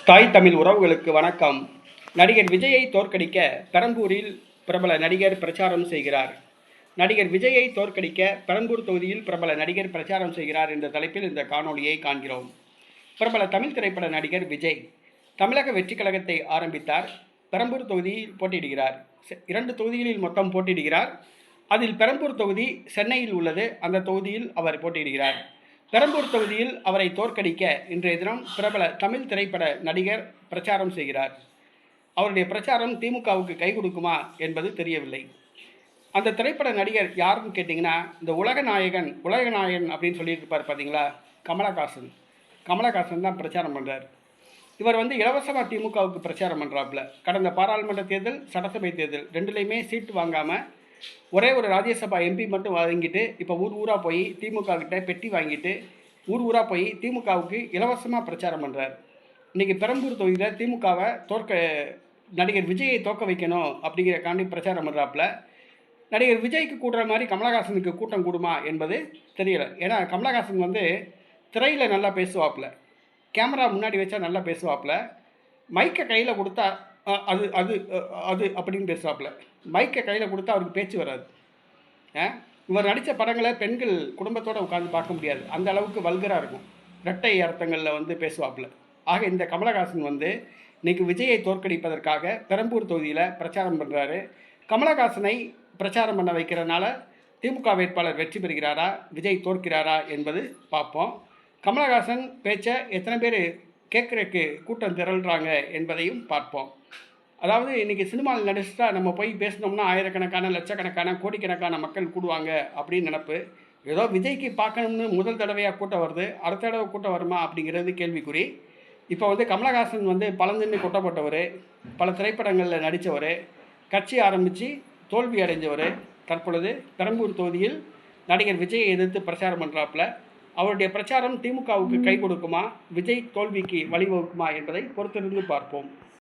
தாய் தமிழ் உறவுகளுக்கு வணக்கம். நடிகர் விஜயை தோற்கடிக்க பெரம்பூரில் பிரபல நடிகர் பிரச்சாரம் செய்கிறார். நடிகர் விஜயை தோற்கடிக்க பெரம்பூர் தொகுதியில் பிரபல நடிகர் பிரச்சாரம் செய்கிறார் என்ற தலைப்பில் இந்த காணொலியை காண்கிறோம். பிரபல தமிழ் திரைப்பட நடிகர் விஜய் தமிழக வெற்றி கழகத்தை ஆரம்பித்தார். பெரம்பூர் தொகுதியில் போட்டியிடுகிறார். 2 தொகுதிகளில் மொத்தம் போட்டியிடுகிறார். அதில் பெரம்பூர் தொகுதி சென்னையில் உள்ளது. அந்த தொகுதியில் அவர் போட்டியிடுகிறார். பெரம்பூர் தொகுதியில் அவரை தோற்கடிக்க இன்றைய தினம் பிரபல தமிழ் திரைப்பட நடிகர் பிரச்சாரம் செய்கிறார். அவருடைய பிரச்சாரம் திமுகவுக்கு கை கொடுக்குமா என்பது தெரியவில்லை. அந்த திரைப்பட நடிகர் யாருன்னு கேட்டிங்கன்னா, இந்த உலகநாயகன் அப்படின்னு சொல்லிட்டு இருப்பார் பார்த்தீங்களா, கமலஹாசன் தான் பிரச்சாரம் பண்ணுறார். இவர் இலவசமாக திமுகவுக்கு பிரச்சாரம் பண்ணுறாப்புல. கடந்த பாராளுமன்ற தேர்தல், சட்டசபை தேர்தல் 2லையுமே சீட்டு வாங்காமல் ஒரே ஒரு ராஜ்யசபா எம்பி மட்டும் வாங்கிட்டு இப்போ ஊராக போய் திமுக கிட்ட பெட்டி வாங்கிட்டு ஊராக போய் திமுகவுக்கு இலவசமாக பிரச்சாரம் பண்ணுறார். இன்றைக்கி பெரம்பூர் தொகுதியில் திமுகவை நடிகர் விஜயை தோற்க வைக்கணும் அப்படிங்கிறக்காண்டி பிரச்சாரம் பண்ணுறாப்புல. நடிகர் விஜய்க்கு கூடுற மாதிரி கமலஹாசனுக்கு கூட்டம் கூடுமா என்பது தெரியலை. ஏன்னா கமலஹாசன் திரையில் நல்லா பேசுவாப்புல, கேமரா முன்னாடி வச்சா நல்லா பேசுவாப்புல, மைக்கை கையில் கொடுத்தா அது அது அது அப்படின்னு பேசுவாப்புல. மைக்கை கையில் கொடுத்தா அவருக்கு பேச்சு வராது. இவர் நடித்த படங்களை பெண்கள் குடும்பத்தோடு உட்காந்து பார்க்க முடியாது. அந்த அளவுக்கு வல்கராக இருக்கும். இரட்டை அர்த்தங்களில் பேசுவாப்புல. ஆக இந்த கமலஹாசன் இன்றைக்கி விஜயை தோற்கடிப்பதற்காக பெரம்பூர் தொகுதியில் பிரச்சாரம் பண்ணுறாரு. கமலஹாசனை பிரச்சாரம் பண்ண வைக்கிறனால திமுக வேட்பாளர் வெற்றி பெறுகிறாரா, விஜய் தோற்கிறாரா என்பது பார்ப்போம். கமலஹாசன் பேச்சை எத்தனை பேர் கேட்குறதுக்கு கூட்டம் திரள்றாங்க என்பதையும் பார்ப்போம். அதாவது இன்றைக்கி சினிமாவில் நடிச்சுட்டா நம்ம போய் பேசினோம்னா ஆயிரக்கணக்கான, லட்சக்கணக்கான, கோடிக்கணக்கான மக்கள் கூடுவாங்க அப்படின்னு நினப்பு. ஏதோ விஜய்க்கு பார்க்கணும்னு முதல் தடவையாக கூட்டம் வருது, அடுத்த தடவை கூட்டம் வருமா அப்படிங்கிறது கேள்விக்குறி. இப்போ கமலஹாசன் பழந்தின்னு கொட்டப்பட்டவர், பல திரைப்படங்களில் நடித்தவர், கட்சி ஆரம்பித்து தோல்வி அடைஞ்சவர். தற்பொழுது பெரம்பூர் தொகுதியில் நடிகர் விஜயை எதிர்த்து பிரச்சாரம் பண்ணுறாப்புல. அவருடைய பிரச்சாரம் திமுகவுக்கு கை கொடுக்குமா, விஜய் தோல்விக்கு வழிவகுக்குமா என்பதை பொறுத்திருந்து பார்ப்போம்.